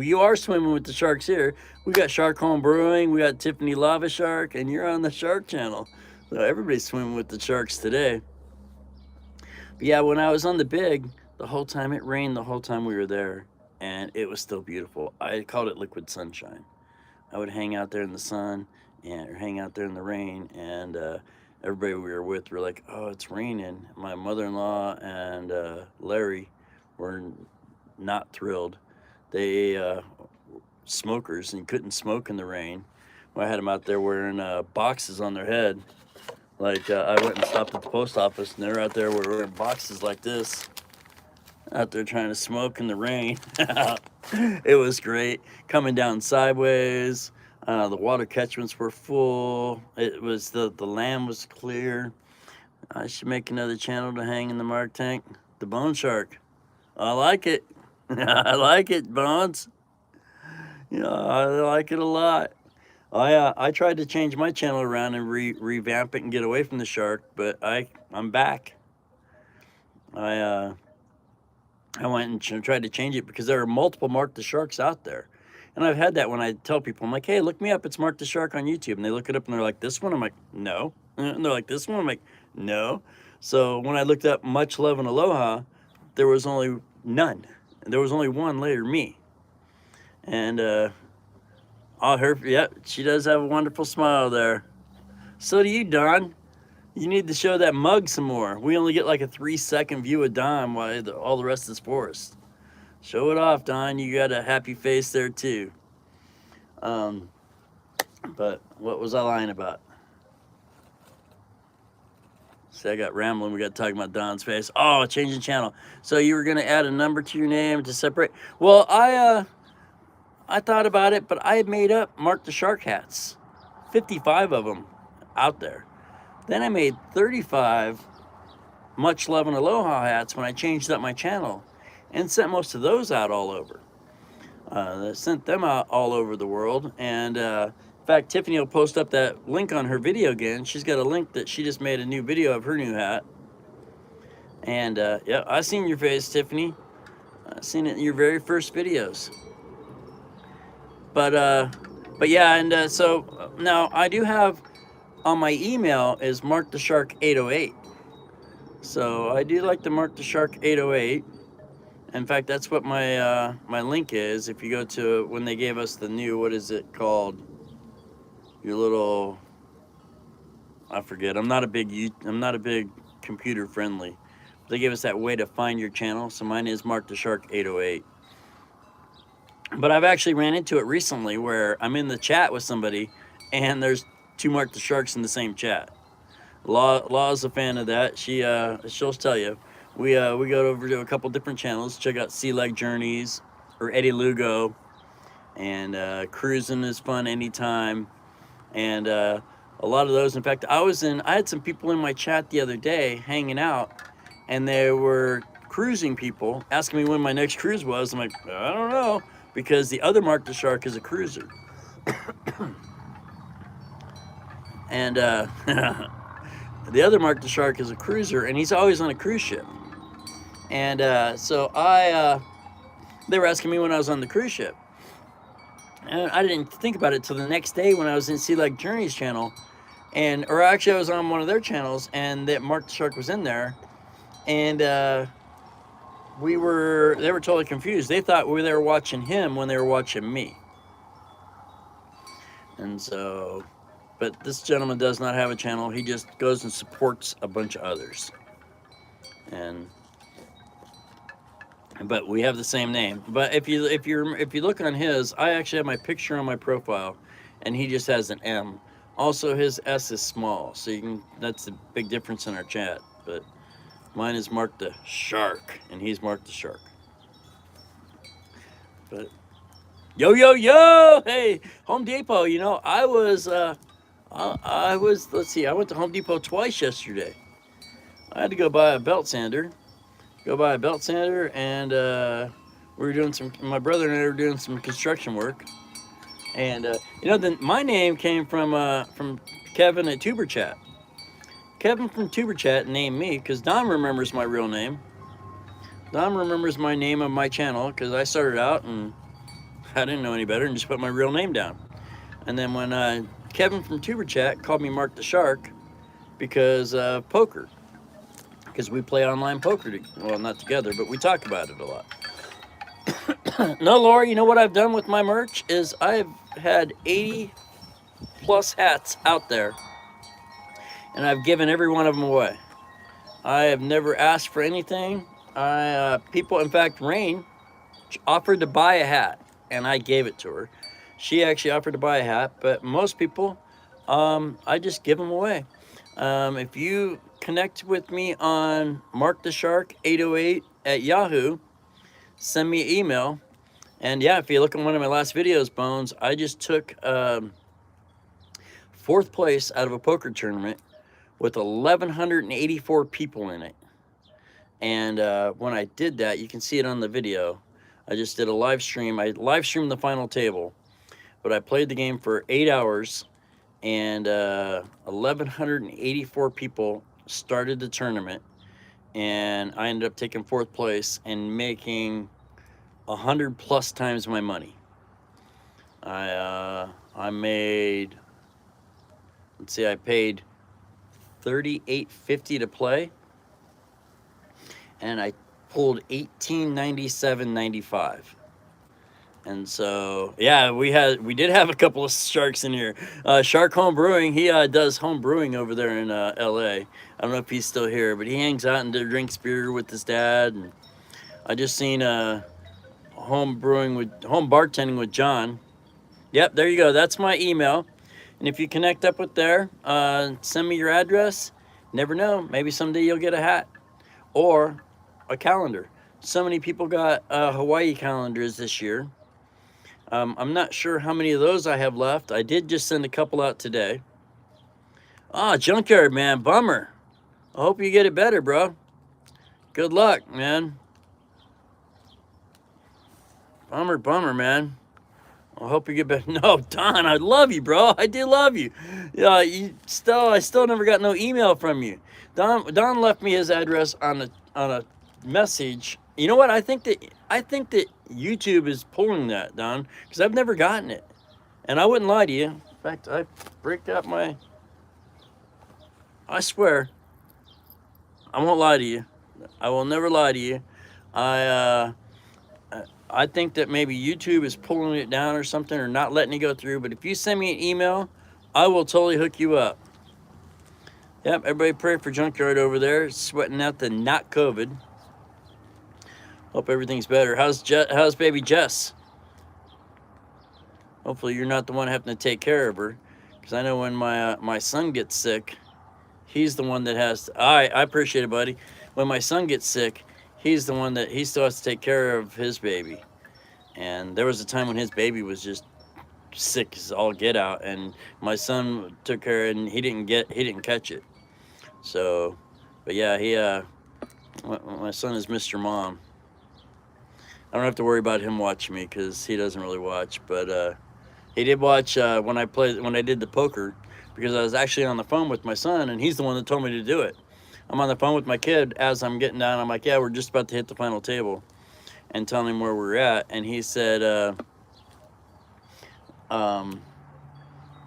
you are swimming with the sharks here. We got Shark Home Brewing, we got Tiffany Lava Shark, and you're on the Shark Channel. So everybody's swimming with the sharks today. But yeah, when I was on the Big, the whole time it rained, the whole time we were there, and it was still beautiful. I called it liquid sunshine. I would hang out there in the sun or hang out there in the rain, and everybody we were with were like, oh, it's raining. My mother-in-law and Larry were not thrilled. They smokers and couldn't smoke in the rain. I had them out there wearing boxes on their head. Like I went and stopped at the post office, and they're out there wearing boxes like this, out there trying to smoke in the rain. It was great. Coming down sideways. The water catchments were full. It was the land was clear. I should make another channel to hang in the Mark tank. The Bone Shark. I like it. I like it, Bones. Yeah, I like it a lot. I tried to change my channel around and revamp it and get away from the shark, but I'm back. I went and tried to change it because there are multiple Mark the Sharks out there. And I've had that when I tell people, I'm like, hey, look me up. It's Mark the Shark on YouTube. And they look it up and they're like, this one? I'm like, no. And they're like, this one? I'm like, no. So when I looked up Much Love and Aloha, there was only none. And there was only one later, me. And yeah, she does have a wonderful smile there. So do you, Don. You need to show that mug some more. We only get like a 3-second view of Don while all the rest is forest. Show it off, Don. You got a happy face there too. But what was I lying about? See, I got rambling. We got talking about Don's face. Oh, changing channel. So you were gonna add a number to your name to separate. Well, I thought about it, but I had made up Mark the Shark hats, 55 of them out there. Then I made 35 Much Love and Aloha hats when I changed up my channel, and sent most of those out all over. Sent them out all over the world. And in fact, Tiffany will post up that link on her video again. She's got a link that she just made a new video of her new hat. And yeah, I seen your face, Tiffany. I seen it in your very first videos. But yeah, and so now I do have on my email is Mark the Shark 808. So I do like the Mark the Shark 808. In fact, that's what my my link is. If you go to when they gave us the new, what is it called? Your little, I forget. I'm not a big computer friendly. They gave us that way to find your channel. So mine is Mark the Shark 808. But I've actually ran into it recently where I'm in the chat with somebody, and there's two Mark the Sharks in the same chat. Law's a fan of that. She'll tell you. We go over to a couple different channels. Check out Sea Leg Journeys or Eddie Lugo, and cruising is fun anytime. And a lot of those. In fact, I had some people in my chat the other day hanging out, and they were cruising people asking me when my next cruise was. I'm like, I don't know, because the other Mark the Shark is a cruiser. And the other Mark the Shark is a cruiser, and he's always on a cruise ship. And so they were asking me when I was on the cruise ship. And I didn't think about it till the next day when I was in Sea Leg Journeys channel. and or actually I was on one of their channels, and that Mark the Shark was in there, and they were totally confused. They thought they were watching him when they were watching me, and so. But this gentleman does not have a channel. He just goes and supports a bunch of others, and but we have the same name. But if you look on his, I actually have my picture on my profile, and he just has an M. Also, his S is small, so you can. That's the big difference in our chat. But mine is Mark the Shark, and he's Mark the Shark. But yo, hey, Home Depot. You know, I was let's see, I went to Home Depot twice yesterday. I had to go buy a belt sander. And we were doing my brother and I were doing some construction work. And my name came from Kevin at Tuber Chat. Kevin from Tuber Chat named me because Don remembers my real name. Don remembers my name of my channel because I started out and I didn't know any better and just put my real name down. And then when Kevin from Tuber Chat called me Mark the Shark because of poker. Because we play online poker, well, not together, but we talk about it a lot. No, Laura, you know what I've done with my merch is I've had 80 plus hats out there, and I've given every one of them away. I have never asked for anything. People, in fact, Rain offered to buy a hat, and I gave it to her. She actually offered to buy a hat, but most people, I just give them away. If you connect with me on Mark the Shark 808 at Yahoo, send me an email. And yeah, if you look at one of my last videos, Bones, I just took 4th place out of a poker tournament with 1,184 people in it. And when I did that, you can see it on the video. I just did a live stream. I live streamed the final table, but I played the game for 8 hours, and 1,184 people started the tournament, and I ended up taking 4th place and making 100 plus times my money. I made, let's see, I paid $38.50 to play, and I pulled $18.97.95. And so, yeah, we did have a couple of sharks in here. Shark Home Brewing, he does home brewing over there in LA. I don't know if he's still here, but he hangs out and drinks beer with his dad. And I just seen home bartending with John. Yep, there you go. That's my email. And if you connect up with there, send me your address. Never know, maybe someday you'll get a hat or a calendar. So many people got Hawaii calendars this year. I'm not sure how many of those I have left. I did just send a couple out today. Ah, Junkyard, man, bummer. I hope you get it better, bro. Good luck, man. Bummer, man. I hope you get better. No, Don, I love you, bro. I do love you. Yeah, I still never got no email from you. Don left me his address on a message. You know what? I think that YouTube is pulling that, Don, because I've never gotten it, and I wouldn't lie to you. In fact, I break out my. I swear, I won't lie to you. I will never lie to you. I think that maybe YouTube is pulling it down or something, or not letting it go through. But if you send me an email, I will totally hook you up. Yep, everybody pray for Junkyard over there, sweating out the not COVID. Hope everything's better. How's baby Jess? Hopefully you're not the one having to take care of her, because I know when my son gets sick, he's the one that has to, I appreciate it, buddy. When my son gets sick, he's the one that he still has to take care of his baby. And there was a time when his baby was just sick as all get out, and my son took care, and he didn't catch it. So, but yeah, my son is Mr. Mom. I don't have to worry about him watching me because he doesn't really watch, but he did watch when I did the poker, because I was actually on the phone with my son, and he's the one that told me to do it. I'm on the phone with my kid as I'm getting down. I'm like, yeah, we're just about to hit the final table, and telling him where we're at. And he said,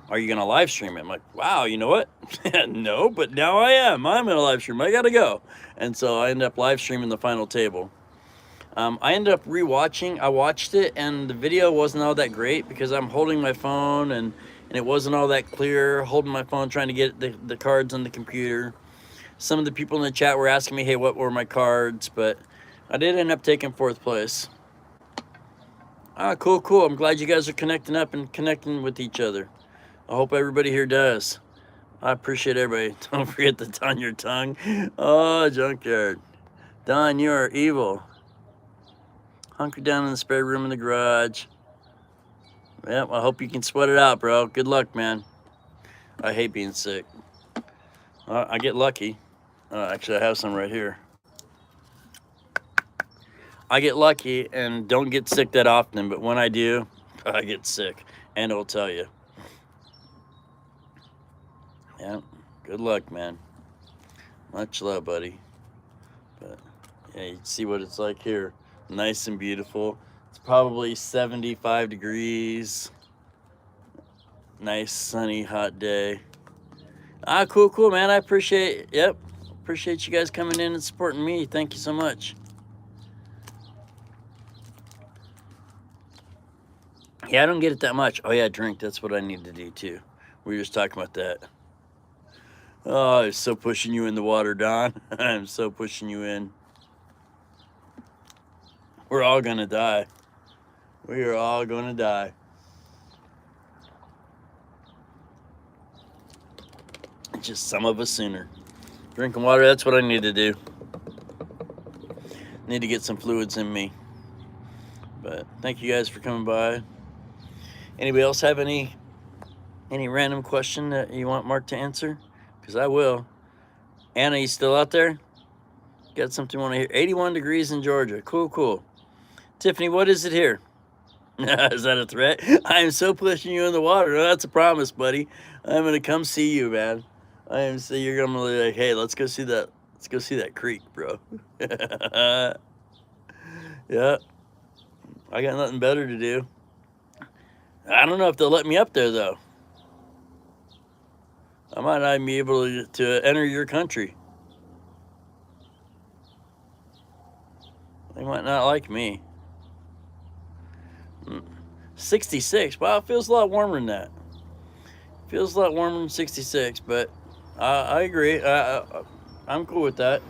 are you going to live stream it? I'm like, wow, you know what? No, but now I am. I'm going to live stream. I got to go. And so I ended up live streaming the final table. I ended up rewatching. I watched it, and the video wasn't all that great because I'm holding my phone, and it wasn't all that clear, holding my phone, trying to get the cards on the computer. Some of the people in the chat were asking me, hey, what were my cards? But I did end up taking 4th place. Ah, cool, cool. I'm glad you guys are connecting up and connecting with each other. I hope everybody here does. I appreciate everybody. Don't forget to Don your tongue. Oh, junkyard. Don, you are evil. Hunker down in the spare room in the garage. Yep, I hope you can sweat it out, bro. Good luck, man. I hate being sick. I get lucky. Actually, I have some right here. I get lucky and don't get sick that often, but when I do, I get sick. And it'll tell you. Yeah, good luck, man. Much love, buddy. But yeah, you see what it's like here. Nice and beautiful. It's probably 75 degrees. Nice, sunny, hot day. Ah, cool, cool, man. I appreciate, yep. Appreciate you guys coming in and supporting me. Thank you so much. Yeah, I don't get it that much. Oh, yeah, drink. That's what I need to do, too. We were just talking about that. Oh, I'm so pushing you in the water, Don. I'm so pushing you in. We're all going to die. We are all going to die. Just some of us sooner. Drinking water, that's what I need to do. Need to get some fluids in me. But thank you guys for coming by. Anybody else have any random question that you want Mark to answer? Because I will. Anna, you still out there? Got something you want to hear? 81 degrees in Georgia. Cool, cool. Tiffany, what is it here? Is that a threat? I am so pushing you in the water. No, that's a promise, buddy. I'm gonna come see you, man. I am so you're gonna be like, hey, let's go see that. Let's go see that creek, bro. Yeah. I got nothing better to do. I don't know if they'll let me up there though. I might not be able to enter your country. They might not like me. 66. Wow, it feels a lot warmer than that. Feels a lot warmer than 66, but I agree. I'm cool with that.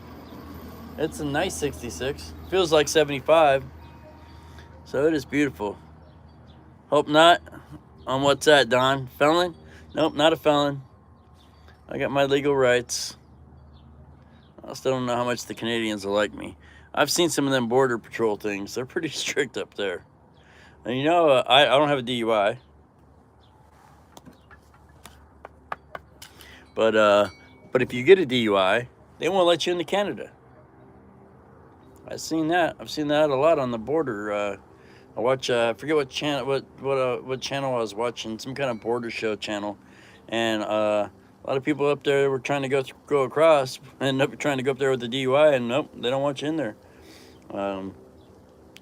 It's a nice 66. Feels like 75. So it is beautiful. Hope not. On what's that, Don? Felon? Nope, not a felon. I got my legal rights. I still don't know how much the Canadians will like me. I've seen some of them border patrol things. They're pretty strict up there. And you know, I don't have a DUI. But if you get a DUI, they won't let you into Canada. I've seen that. I've seen that a lot on the border. I watch. I forget what channel. What channel I was watching. Some kind of border show channel, and a lot of people up there were trying to go across, and up trying to go up there with the DUI, and nope, they don't want you in there.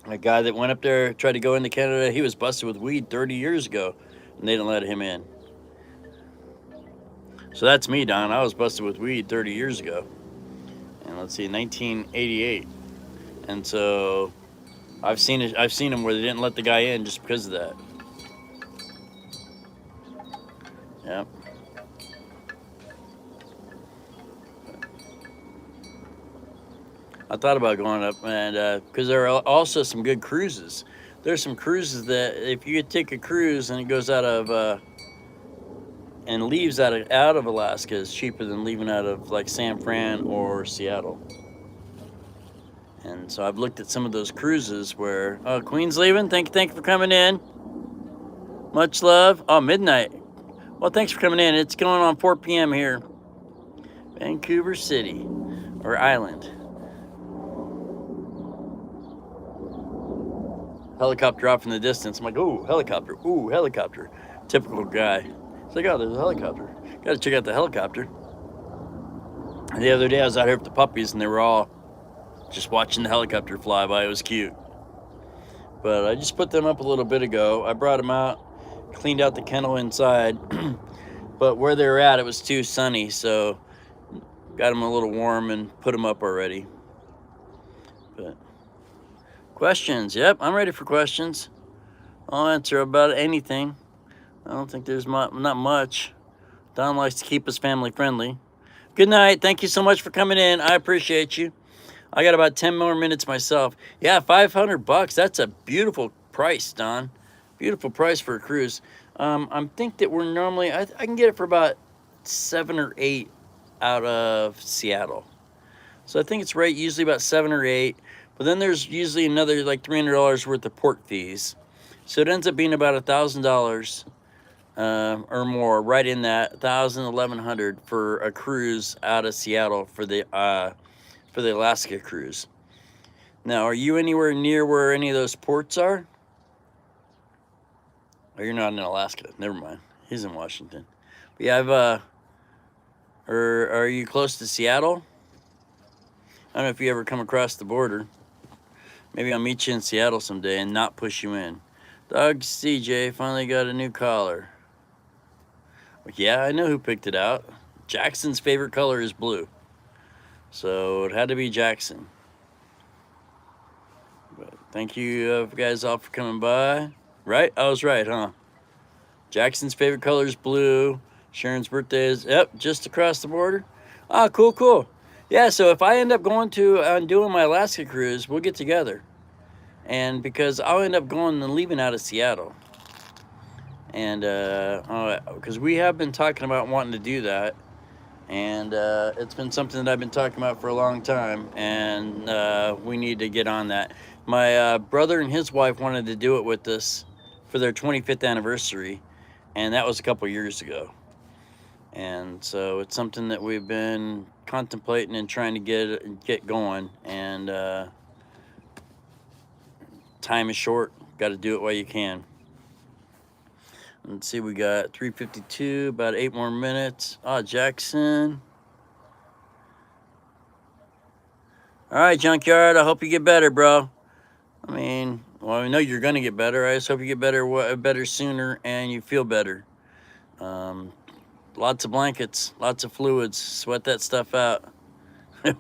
A guy that went up there tried to go into Canada. He was busted with weed 30 years ago, and they didn't let him in. So that's me, Don. I was busted with weed 30 years ago, and let's see, 1988. And so I've seen them where they didn't let the guy in just because of that. Yep. I thought about going up, and because there are also some good cruises. There's some cruises that if you take a cruise and it goes out of and leaves out of Alaska, is cheaper than leaving out of like San Fran or Seattle. And so I've looked at some of those cruises where Queen's leaving. Thank you for coming in. Much love. Oh, midnight. Well, thanks for coming in. It's going on 4 p.m. here, Vancouver City or Island. Helicopter off in the distance. I'm like, ooh, helicopter. Ooh, helicopter. Typical guy. It's like, oh, there's a helicopter. Got to check out the helicopter. And the other day I was out here with the puppies, and they were all just watching the helicopter fly by. It was cute. But I just put them up a little bit ago. I brought them out cleaned out the kennel inside, but where they were at, it was too sunny, so got them a little warm and put them up already. But questions? Yep, I'm ready for questions. I'll answer about anything. I don't think there's not much. Don likes to keep us family friendly. Good night. Thank you so much for coming in. I appreciate you. I got about 10 more minutes myself. Yeah, $500. That's a beautiful price, Don. Beautiful price for a cruise. I think that we're normally, I can get it for about 7 or 8 out of Seattle. So I think it's right, usually about 7 or 8. But then there's usually another like $300 worth of port fees. So it ends up being about $1,000 or more, right in that 1,000, 1,100 for a cruise out of Seattle for the Alaska cruise. Now, are you anywhere near where any of those ports are? Oh, you're not in Alaska. Never mind. He's in Washington. But yeah, or are you close to Seattle? I don't know if you ever come across the border. Maybe I'll meet you in Seattle someday and not push you in. Dog CJ finally got a new collar. Yeah, I know who picked it out. Jackson's favorite color is blue. So it had to be Jackson. But thank you guys all for coming by. Right? I was right, huh? Jackson's favorite color is blue. Sharon's birthday is, yep, just across the border. Ah, cool, cool. Yeah, so if I end up going to doing my Alaska cruise, we'll get together. And because I'll end up going and leaving out of Seattle. And because we have been talking about wanting to do that. And it's been something that I've been talking about for a long time. And we need to get on that. My brother and his wife wanted to do it with us for their 25th anniversary. And that was a couple years ago. And so it's something that we've been contemplating and trying to get going. And time is short. Got to do it while you can. Let's see, we got 3:52, about 8 more minutes. Oh, Jackson. All right, Junkyard, I hope you get better, bro. I mean, well, I know you're going to get better. I just hope you get better sooner and you feel better. Lots of blankets, lots of fluids. Sweat that stuff out.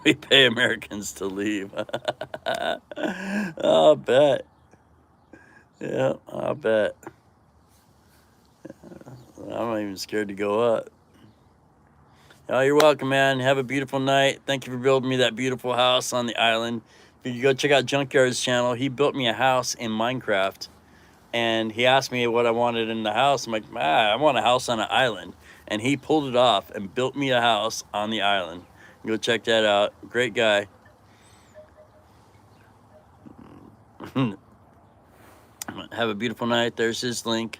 We pay Americans to leave. I'll bet. Yeah, I'll bet. I'm not even scared to go up. Oh, you're welcome, man. Have a beautiful night. Thank you for building me that beautiful house on the island. If you go check out Junkyard's channel, he built me a house in Minecraft. And he asked me what I wanted in the house. I'm like, I want a house on an island. And he pulled it off and built me a house on the island. Go check that out. Great guy. Have a beautiful night. There's his link.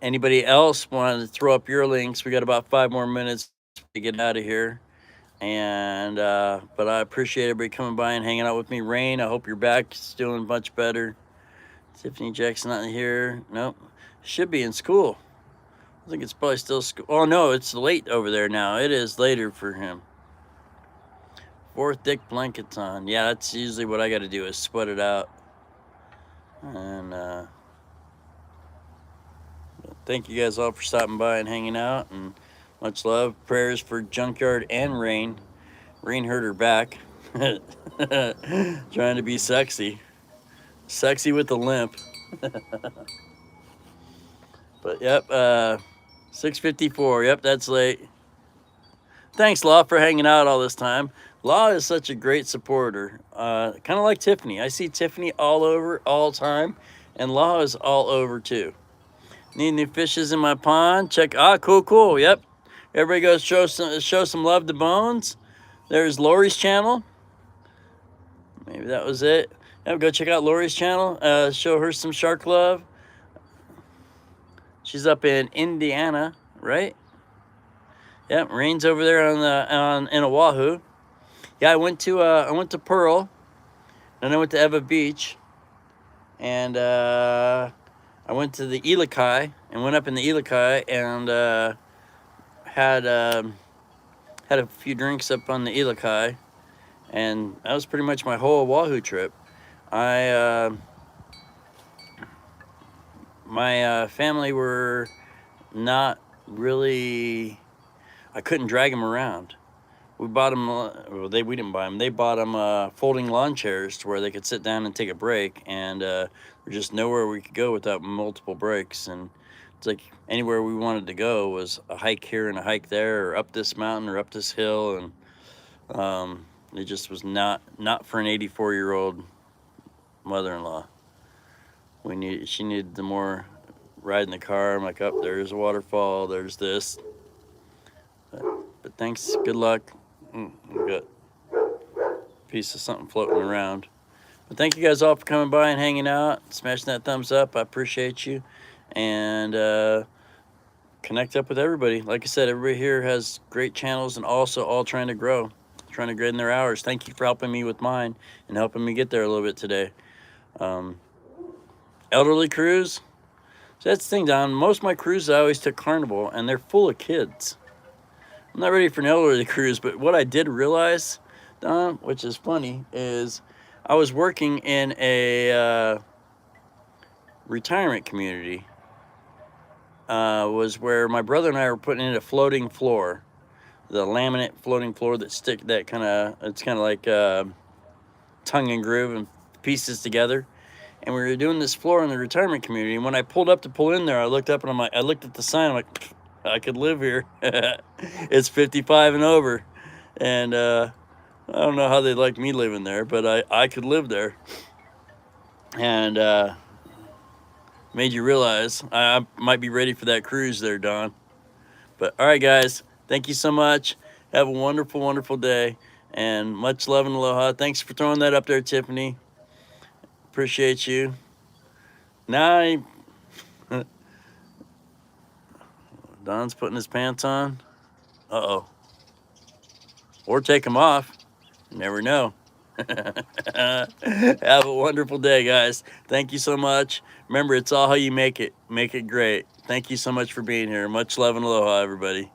Anybody else want to throw up your links? We got about 5 more minutes to get out of here. And but I appreciate everybody coming by and hanging out with me. Rain, I hope your back is doing much better. Tiffany Jackson not here. Nope. Should be in school. I think it's probably still school. Oh no, it's late over there now. It is later for him. 4 thick blankets on. Yeah, that's usually what I got to do is sweat it out. And thank you guys all for stopping by and hanging out. And much love. Prayers for Junkyard and Rain. Rain hurt her back. Trying to be sexy. Sexy with a limp. But yep, 6:54. Yep, that's late. Thanks, Law, for hanging out all this time. Law is such a great supporter. Kind of like Tiffany. I see Tiffany all over all the time, and Law is all over too. Need new fishes in my pond? Check. Cool, cool. Yep. Everybody goes show some love to Bones. There's Lori's channel. Maybe that was it. Yep, go check out Lori's channel. Show her some shark love. She's up in Indiana, right? Yep, Rain's over there in Oahu. Yeah, I went to Pearl, and I went to Eva Beach, and I went to the Ilokai and went up in the Ilokai and had a few drinks up on the Ilokai, and that was pretty much my whole Oahu trip. I my family were not really. I couldn't drag them around. We bought them. Well, we didn't buy them. They bought them folding lawn chairs to where they could sit down and take a break. And there's just nowhere we could go without multiple breaks. And it's like anywhere we wanted to go was a hike here and a hike there, or up this mountain or up this hill. And it just was not for an 84-year-old mother-in-law. She needed the more ride in the car. I'm like, oh, there's a waterfall. There's this. But thanks. Good luck. We got a piece of something floating around. But thank you guys all for coming by and hanging out, smashing that thumbs up. I appreciate you. And connect up with everybody. Like I said, everybody here has great channels and also all trying to grow, trying to grade in their hours. Thank you for helping me with mine and helping me get there a little bit today. Elderly cruise. So that's the thing, Don. Most of my cruises I always took Carnival, and they're full of kids. I'm not ready for an elderly cruise, but what I did realize, Don, which is funny, is I was working in a retirement community. Was where my brother and I were putting in a floating floor, the laminate floating floor that it's kind of like tongue and groove and pieces together. And we were doing this floor in the retirement community. And when I pulled up to pull in there, I looked up and I looked at the sign. I'm like, I could live here. It's 55 and over. And I don't know how they like me living there, but I could live there. And made you realize I might be ready for that cruise there, Don. But all right, guys, thank you so much. Have a wonderful, wonderful day. And much love and aloha. Thanks for throwing that up there, Tiffany. Appreciate you. Now, Don's putting his pants on. Uh-oh. Or take them off. You never know. Have a wonderful day, guys. Thank you so much. Remember, it's all how you make it. Make it great. Thank you so much for being here. Much love and aloha, everybody.